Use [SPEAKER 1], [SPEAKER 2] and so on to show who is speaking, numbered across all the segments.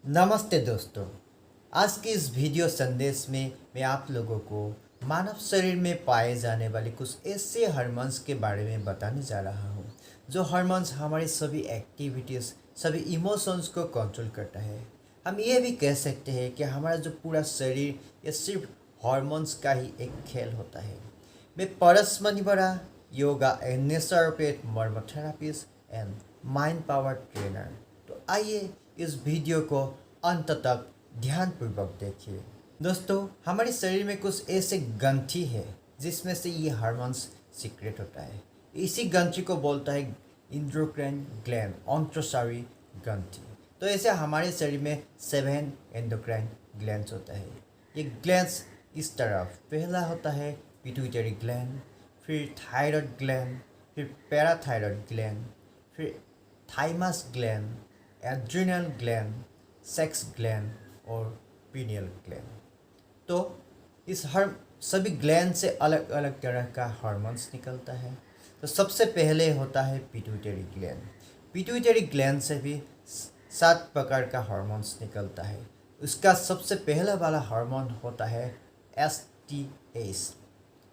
[SPEAKER 1] नमस्ते दोस्तों। आज के इस वीडियो संदेश में मैं आप लोगों को मानव शरीर में पाए जाने वाले कुछ ऐसे हार्मोन्स के बारे में बताने जा रहा हूँ जो हार्मोन्स हमारी सभी एक्टिविटीज़, सभी इमोशंस को कंट्रोल करता है। हम ये भी कह सकते हैं कि हमारा जो पूरा शरीर ये सिर्फ हार्मोन्स का ही एक खेल होता है। मैं Paras Manibara, yoga and naturopath marmotherapist and mind power trainer. तो आइए इस वीडियो को अंत तक ध्यानपूर्वक देखिए। दोस्तों, हमारे शरीर में कुछ ऐसे ग्रंथि है जिसमें से ये हार्मोन्स सीक्रेट होता है। इसी ग्रंथि को बोलता है इंडोक्राइन ग्लैंड, अंतःस्रावी ग्रंथि। तो ऐसे हमारे शरीर में 7 एंडोक्राइन ग्लैंड्स होता है। ये ग्लैंड्स इस तरफ पहला होता है पिट्यूटरी ग्लैंड, फिर थायराइड ग्लैंड, फिर पैराथायराइड ग्लैंड, फिर thymus gland, adrenal gland, sex gland और पीनियल ग्लैंड। तो इस हर सभी ग्लैंड से अलग अलग तरह का हार्मोन्स निकलता है। तो सबसे पहले होता है पिट्यूटरी ग्लैंड। पिट्यूटरी ग्लैंड से भी 7 प्रकार का हार्मोन्स निकलता है। उसका सबसे पहला वाला हार्मोन होता है एसटीएस,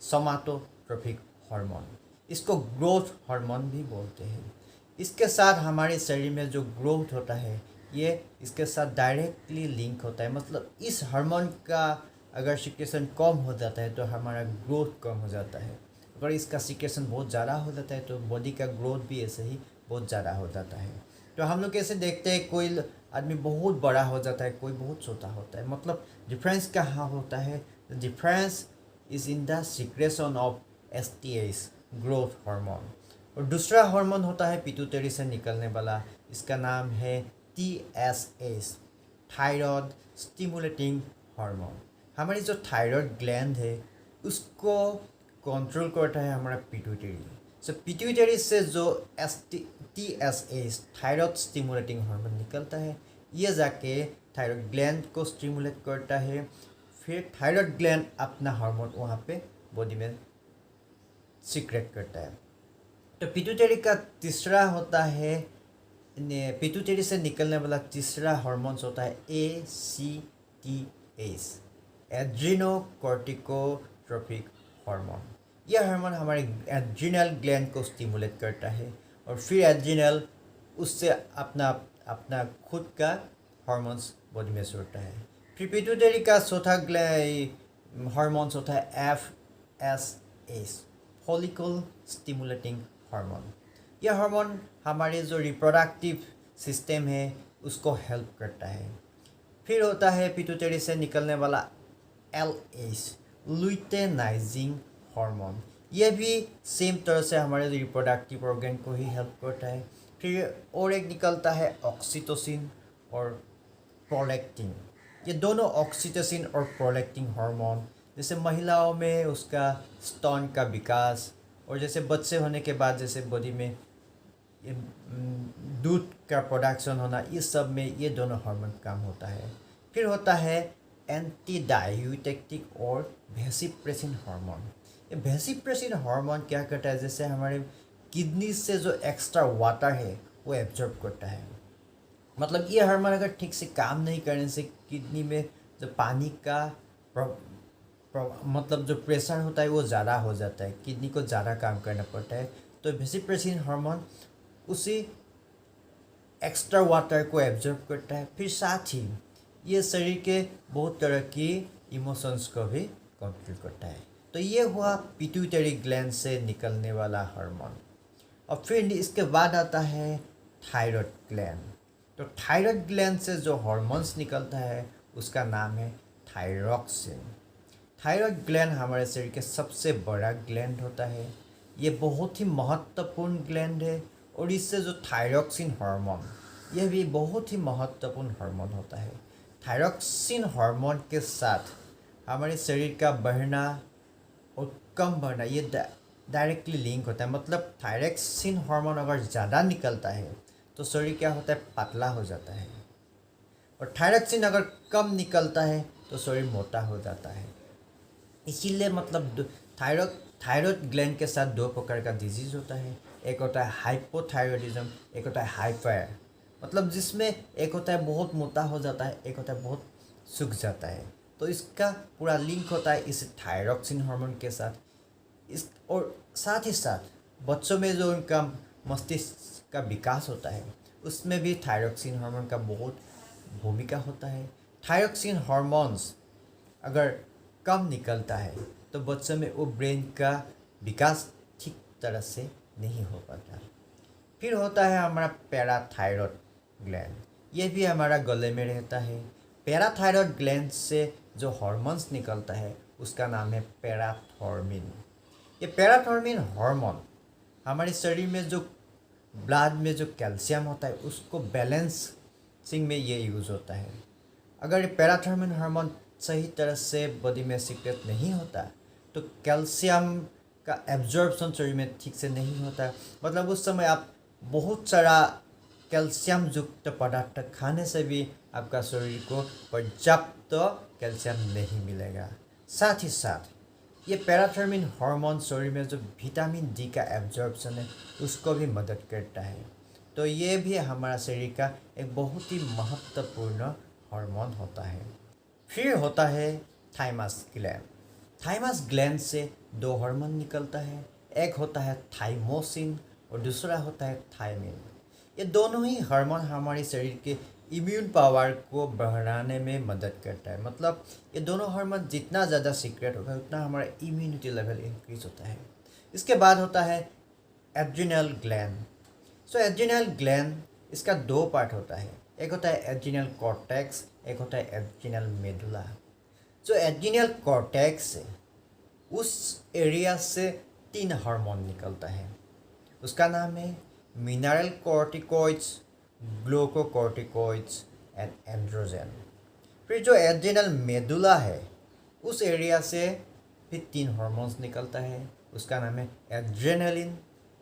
[SPEAKER 1] सोमाटोट्रोपिक हार्मोन। इसको ग्रोथ हार्मोन भी बोलते हैं। इसके साथ हमारे शरीर में जो ग्रोथ होता है ये इसके साथ डायरेक्टली लिंक होता है। मतलब इस हार्मोन का अगर सिक्रेशन कम हो जाता है तो हमारा ग्रोथ कम हो जाता है। अगर इसका सिक्रेशन बहुत ज़्यादा हो जाता है तो बॉडी का ग्रोथ भी ऐसे ही बहुत ज़्यादा हो जाता है। तो हम लोग कैसे देखते हैं, कोई आदमी बहुत बड़ा हो जाता है, कोई बहुत छोटा होता है। मतलब डिफरेंस कहाँ होता है? Difference is in the secretion of STS, growth hormone. और दूसरा हार्मोन होता है पिट्यूटरी से निकलने वाला, इसका नाम है टीएसएस, थायराइड स्टिमुलेटिंग हार्मोन। हमारी जो थायराइड ग्लैंड है उसको कंट्रोल करता है हमारा पिट्यूटरी। सो पिट्यूटरी से जो टीएसएस, थायराइड स्टिमुलेटिंग हार्मोन निकलता है, ये जाके थायराइड ग्लैंड को स्टिमुलेट करता है। फिर थायराइड ग्लैंड अपना हार्मोन वहाँ पे बॉडी में सीक्रेट करता है। तो पिट्यूटरी का तीसरा होता है, पिट्यूटरी से निकलने वाला तीसरा हार्मोन्स होता है एसीटीएस, एड्रिनोकॉर्टिकोट्रोपिक हार्मोन। यह हार्मोन हमारे एड्रिनल ग्लैंड को स्टिमुलेट करता है और फिर एड्रिनल उससे अपना अपना खुद का हार्मोन्स बॉडी में छोड़ता है। फिर पिट्यूटरी का चौथा हार्मोन्स होता है एफएसएस, फॉलिकल स्टिमुलेटिंग हार्मोन। यह हार्मोन हमारे जो रिप्रोडक्टिव सिस्टम है उसको हेल्प करता है। फिर होता है पिट्यूटरी से निकलने वाला एलएच, लुटेनाइजिंग हार्मोन। यह भी सेम तरह से हमारे रिप्रोडक्टिव ऑर्गन को ही हेल्प करता है। फिर और एक निकलता है ऑक्सीटोसिन और प्रोलैक्टिन। ये दोनों ऑक्सीटोसिन और प्रोलैक्टिन हार्मोन जैसे महिलाओं में उसका स्तन का विकास और जैसे बच्चे होने के बाद जैसे बॉडी में दूध का प्रोडक्शन होना, इस सब में ये दोनों हार्मोन काम होता है। फिर होता है एंटी डायूटेक्टिक और वेसिप्रेसिन हार्मोन। ये वेसिप्रेसिन हार्मोन क्या करता है, जैसे हमारे किडनी से जो एक्स्ट्रा वाटर है वो एब्जॉर्ब करता है। मतलब ये हार्मोन अगर ठीक से काम नहीं करने से किडनी में जो पानी का मतलब जो प्रेशर होता है वो ज़्यादा हो जाता है, किडनी को ज़्यादा काम करना पड़ता है। तो वेसिप्रेसिन हार्मोन उसी एक्स्ट्रा वाटर को एब्जॉर्ब करता है। फिर साथ ही ये शरीर के बहुत तरह की इमोशंस को भी कंट्रोल करता है। तो ये हुआ पिट्यूटरी ग्लैंड से निकलने वाला हार्मोन। और फिर इसके बाद आता है थायराइड ग्लैंड। तो थायराइड ग्लैंड से जो हार्मोन्स निकलता है उसका नाम है थायरॉक्सिन। थायराइड ग्लैंड हमारे शरीर के सबसे बड़ा ग्लैंड होता है। ये बहुत ही महत्वपूर्ण ग्लैंड है और इससे जो थायरॉक्सिन हार्मोन, यह भी बहुत ही महत्वपूर्ण हार्मोन होता है। थायरॉक्सिन हार्मोन के साथ हमारे शरीर का बढ़ना और कम बढ़ना ये डायरेक्टली लिंक होता है। मतलब थायरॉक्सिन हार्मोन अगर ज़्यादा निकलता है तो शरीर क्या होता है, पतला हो जाता है। और थायरॉक्सिन अगर कम निकलता है तो शरीर मोटा हो जाता है। इसीलिए मतलब थायराइड ग्लैंड के साथ 2 प्रकार का डिजीज़ होता है। एक होता है हाइपोथायरॉयडिज्म, एक होता है हाइपर मतलब जिसमें एक होता है बहुत मोटा हो जाता है, एक होता है बहुत सूख जाता है। तो इसका पूरा लिंक होता है इस थायरॉक्सिन हार्मोन के साथ। इस और साथ ही साथ बच्चों में जो उनका मस्तिष्क का विकास होता है उसमें भी थायरॉक्सिन हार्मोन का बहुत भूमिका होता है। थायरॉक्सिन हार्मोन्स अगर कम निकलता है तो बच्चों में वो ब्रेन का विकास ठीक तरह से नहीं हो पाता। फिर होता है हमारा पैराथायरॉयड ग्लैंड। ये भी हमारा गले में रहता है। पैराथायरॉयड ग्लैंड से जो हार्मोन्स निकलता है उसका नाम है पैराथॉर्मिन। ये पैराथॉर्मिन हार्मोन हमारे शरीर में जो ब्लड में जो कैल्शियम होता है उसको बैलेंसिंग में ये यूज़ होता है। अगर पैराथॉर्मिन हार्मोन सही तरह से बॉडी में सीक्रेट नहीं होता तो कैल्शियम का एब्जॉर्प्शन शरीर में ठीक से नहीं होता। मतलब उस समय आप बहुत सारा कैल्शियम युक्त पदार्थ खाने से भी आपका शरीर को पर्याप्त कैल्शियम नहीं मिलेगा। साथ ही साथ ये पैराथर्मिन हार्मोन शरीर में जो विटामिन डी का एब्जॉर्प्शन है उसको भी मदद करता है। तो ये भी हमारा शरीर का एक बहुत ही महत्वपूर्ण हार्मोन होता है। फिर होता है थाइमस ग्लैंड। थाइमस ग्लैंड से दो हार्मोन निकलता है, एक होता है थाइमोसिन और दूसरा होता है थायमिन। ये दोनों ही हार्मोन हमारे शरीर के इम्यून पावर को बढ़ाने में मदद करता है। मतलब ये दोनों हार्मोन जितना ज़्यादा सीक्रेट होगा उतना हमारा इम्यूनिटी लेवल इंक्रीज होता है। इसके बाद होता है एड्रिनल ग्लैंड। सो एड्रिनल ग्लैंड इसका दो पार्ट होता है, एक होता है एड्रिनल कॉर्टेक्स, एक होता है एड्रिनल मेडुला। जो एड्रिनल कॉर्टेक्स है उस एरिया से तीन हार्मोन निकलता है, उसका नाम है mineral corticoids, glucocorticoids and androgen. फिर जो एड्रिनल मेडुला है उस एरिया से फिर तीन हार्मोन्स निकलता है, उसका नाम है एड्रेनलिन,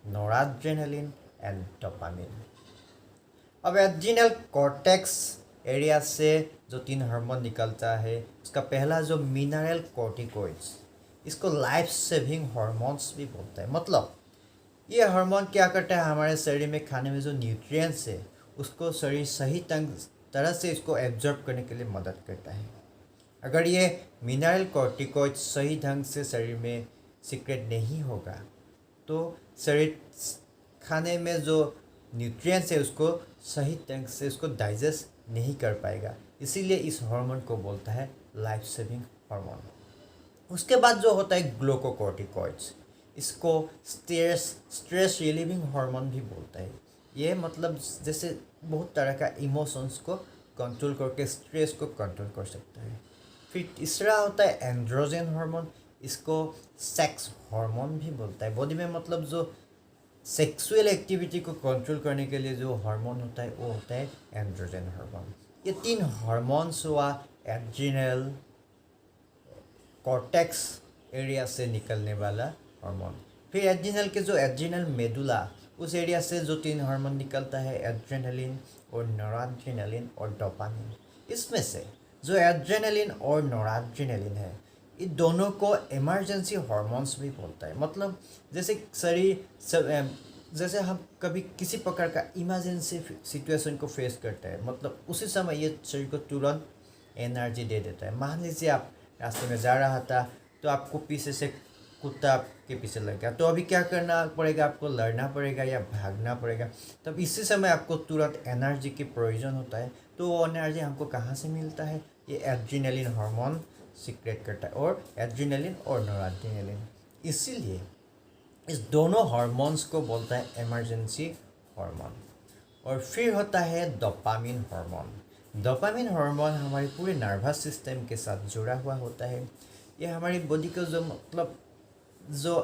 [SPEAKER 1] नोराड्रेनलिन एंड डोपामिन। अब एड्रिनल कॉर्टेक्स एरिया से जो तीन हार्मोन निकलता है उसका पहला जो मिनरल कॉर्टिकॉइड्स, इसको लाइफ सेविंग हार्मोन्स भी बोलते हैं। मतलब ये हार्मोन क्या करता है, हमारे शरीर में खाने में जो न्यूट्रिएंट्स है उसको शरीर सही तरह से इसको एब्जॉर्ब करने के लिए मदद करता है। अगर ये मिनरल कॉर्टिकॉइड सही ढंग से शरीर में सीक्रेट नहीं होगा तो शरीर खाने में जो न्यूट्रिएंट्स है उसको सही ढंग से उसको डाइजेस्ट नहीं कर पाएगा। इसीलिए इस हार्मोन को बोलता है लाइफ सेविंग हार्मोन। उसके बाद जो होता है ग्लूकोकॉर्टिकॉइड्स, इसको स्ट्रेस रिलीविंग हार्मोन भी बोलता है। ये मतलब जैसे बहुत तरह का इमोशंस को कंट्रोल करके स्ट्रेस को कंट्रोल कर सकता है। फिर तीसरा होता है एंड्रोजन हार्मोन, इसको सेक्स हार्मोन भी बोलता है। बॉडी में मतलब जो सेक्सुअल एक्टिविटी को कंट्रोल करने के लिए जो हार्मोन होता है वो होता है एंड्रोजन हार्मोन। ये तीन हार्मोन्स हुआ एड्रिनल कॉर्टेक्स एरिया से निकलने वाला हार्मोन। फिर एड्रिनल के जो एड्रिनल मेडुला उस एरिया से जो तीन हार्मोन निकलता है एड्रेनलिन और नोराड्रेनलिन और डोपामिन। इसमें से जो एड्रेनलिन और नोराड्रेनलिन है इन दोनों को इमरजेंसी हार्मोन्स भी बोलता है। मतलब जैसे जैसे हम कभी किसी प्रकार का इमरजेंसी सिचुएशन को फेस करते हैं, मतलब उसी समय ये शरीर को तुरंत एनर्जी दे देता है। मान लीजिए आप रास्ते में जा रहा था तो आपको पीछे से कुत्ता आपके पीछे लग गया, तो अभी क्या करना पड़ेगा, आपको लड़ना पड़ेगा या भागना पड़ेगा। तब इसी समय आपको तुरंत एनर्जी की प्रयोजन होता है। तो वो एनर्जी हमको कहाँ से मिलता है, ये एड्रिनलिन हार्मोन सीक्रेट करता है, और एड्रिनलिन और नोराड्रेनलिन। इसीलिए इस दोनों हार्मोन्स को बोलता है इमरजेंसी हार्मोन। और फिर होता है डोपामिन हार्मोन। डोपामिन हार्मोन हमारे पूरे नर्वस सिस्टम के साथ जुड़ा हुआ होता है। ये हमारी बॉडी को जो मतलब जो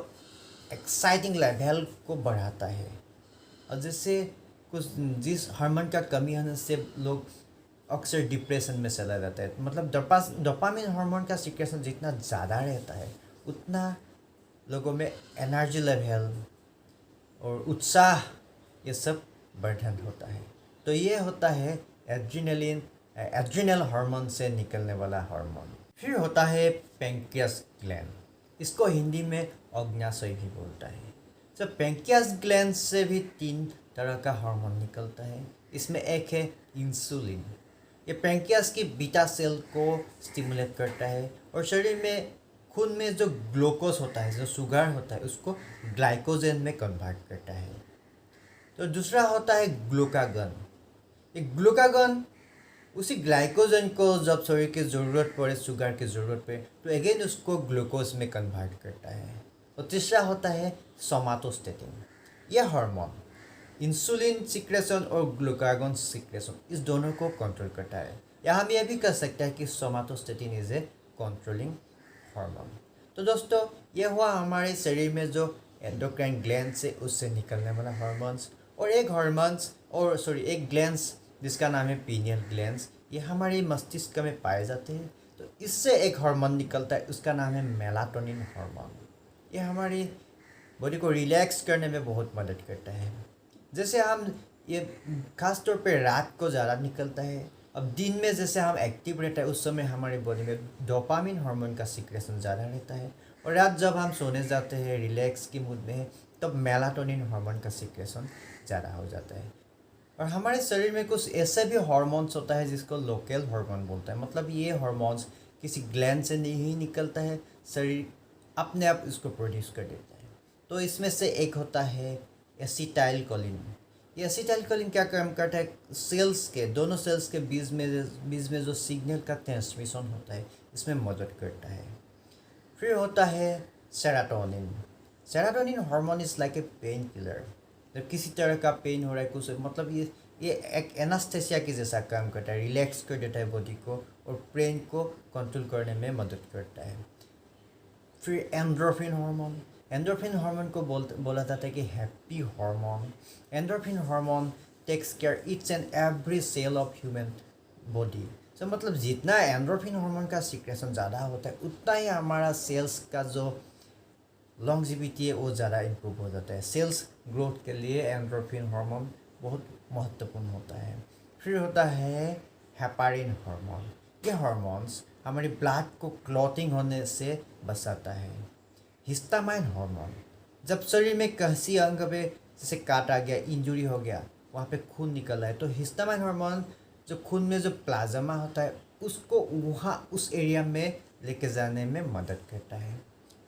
[SPEAKER 1] एक्साइटिंग लेवल को बढ़ाता है। और जैसे कुछ जिस हार्मोन का कमी होने से लोग अक्सर डिप्रेशन में चला जाता है। मतलब डोपामिन हार्मोन का सिक्रेशन जितना ज़्यादा रहता है उतना लोगों में एनर्जी लेवल और उत्साह ये सब बढ़न होता है। तो ये होता है एड्रिनल हार्मोन से निकलने वाला हार्मोन। फिर होता है पैंक्रियास ग्लैंड, इसको हिंदी में अग्न्याशय भी बोलता है। तो पैंक्रियास ग्लैंड से भी तीन तरह का हार्मोन निकलता है, इसमें एक है इंसुलिन। ये पैंक्रियास की बीटा सेल को स्टिमुलेट करता है और शरीर में खून में जो ग्लूकोज होता है, जो शुगर होता है, उसको ग्लाइकोजन में कन्वर्ट करता है। तो दूसरा होता है ग्लूकागन। ये ग्लूकागन उसी ग्लाइकोजन को जब शरीर की ज़रूरत पड़े, शुगर की ज़रूरत पड़े, तो अगेन उसको ग्लूकोज में कन्वर्ट करता है। और तीसरा होता है सोमाटोस्टेटिन। यह हार्मोन इंसुलिन सिक्रेशन और ग्लूकागन सिक्रेशन इस दोनों को कंट्रोल करता है, या हम ये भी कह सकते हैं कि somatostatin is a controlling hormone. तो दोस्तों, ये हुआ हमारे शरीर में जो एंडोक्राइन ग्लैंड से उससे निकलने वाला हार्मोन्स। और एक ग्लैंड्स जिसका नाम है पीनियल ग्लैंड्स, ये हमारे मस्तिष्क में पाए जाते हैं। तो इससे एक हार्मोन निकलता है, उसका नाम है मेलाटोनिन हार्मोन। ये हमारी बॉडी को रिलैक्स करने में बहुत मदद करता है। जैसे हम ये खास तौर पे रात को ज़्यादा निकलता है। अब दिन में जैसे हम एक्टिव रहता है, उस समय हमारी बॉडी में डोपामिन हार्मोन का सिक्रेशन ज़्यादा रहता है। और रात जब हम सोने जाते हैं, रिलैक्स की मूड में है, तब मेलाटोनिन हार्मोन का सिक्रेशन ज़्यादा हो जाता है। और हमारे शरीर में कुछ ऐसे भी हार्मोन्स होता है जिसको लोकल हार्मोन बोलता है। मतलब ये हार्मोन्स किसी ग्लैंड से नहीं निकलता है, शरीर अपने आप इसको प्रोड्यूस कर देता है। तो इसमें से एक होता है एसिटाइलकोलिन। ये एसिटाइलकोलिन क्या काम करता है, दोनों सेल्स के बीच में जो सिग्नल का ट्रांसमिशन होता है, इसमें मदद करता है। फिर होता है serotonin. Serotonin hormone is like a pain killer. जब किसी तरह का पेन हो रहा है, कुछ मतलब ये एक एनास्थेसिया की जैसा काम करता है, रिलैक्स कर देता है बॉडी को और ब्रेन को कंट्रोल करने में मदद करता है। फिर एंडोर्फिन हार्मोन को बोला जाता है कि happy hormone. Endorphin hormone takes care each and every cell of human body. तो मतलब जितना एंडोर्फिन हार्मोन का सिक्रेशन ज़्यादा होता है, उतना ही हमारा सेल्स का जो लॉन्जिविटी है वो ज़्यादा इम्प्रूव हो जाता है। सेल्स ग्रोथ के लिए एंडोर्फिन हार्मोन बहुत महत्वपूर्ण होता है। फिर होता है हेपारिन हार्मोन। ये हार्मोन्स हमारे ब्लड को क्लॉटिंग होने से बचाता है। हिस्टामाइन हार्मोन, जब शरीर में किसी अंग पे जैसे काटा गया, इंजुरी हो गया, वहाँ पे खून निकल रहा है, तो हिस्टामाइन हार्मोन जो खून में जो प्लाज्मा होता है उसको वहाँ उस एरिया में लेके जाने में मदद करता है।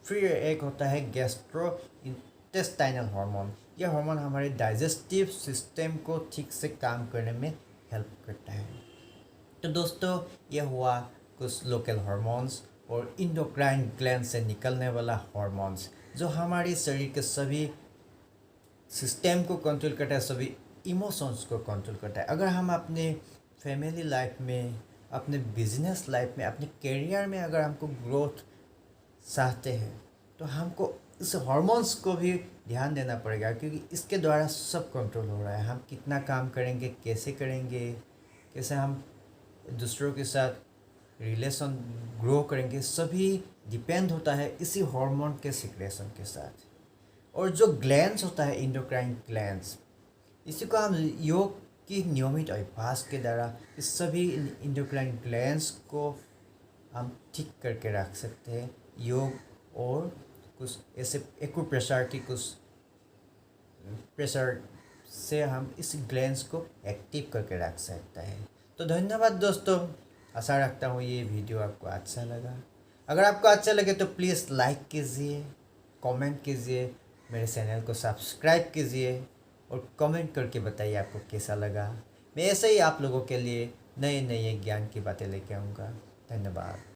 [SPEAKER 1] फिर एक होता है गैस्ट्रो इंटेस्टाइनल हार्मोन। यह हार्मोन हमारे डाइजेस्टिव सिस्टम को ठीक से काम करने में हेल्प करता है। तो दोस्तों, यह हुआ कुछ लोकल हार्मोन्स और इंडोक्राइन ग्लैंड से निकलने वाला हार्मोन्स, जो हमारे शरीर के सभी सिस्टम को कंट्रोल करता है, सभी इमोशंस को कंट्रोल करता है। अगर हम अपने फैमिली लाइफ में, अपने बिजनेस लाइफ में, अपने करियर में अगर हमको ग्रोथ चाहते हैं, तो हमको इस हार्मोन्स को भी ध्यान देना पड़ेगा, क्योंकि इसके द्वारा सब कंट्रोल हो रहा है। हम कितना काम करेंगे, कैसे हम दूसरों के साथ रिलेशन ग्रो करेंगे, सभी डिपेंड होता है इसी हार्मोन के सिक्रेशन के साथ। और जो ग्लैंड्स होता है, इंडोक्राइन ग्लैंड्स, इसी को हम योग की नियमित अभ्यास के द्वारा इस सभी इंडोक्राइन ग्लैंड्स को हम ठीक करके रख सकते हैं। योग और कुछ ऐसे एक्यूप्रेशर की कुछ प्रेशर से हम इस ग्लैंड्स को एक्टिव करके रख सकते हैं। तो धन्यवाद दोस्तों, आशा रखता हूँ ये वीडियो आपको अच्छा लगा। अगर आपको अच्छा लगे तो प्लीज़ लाइक कीजिए, कमेंट कीजिए, मेरे चैनल को सब्सक्राइब कीजिए और कमेंट करके बताइए आपको कैसा लगा। मैं ऐसे ही आप लोगों के लिए नए नए ज्ञान की बातें लेके आऊँगा। धन्यवाद।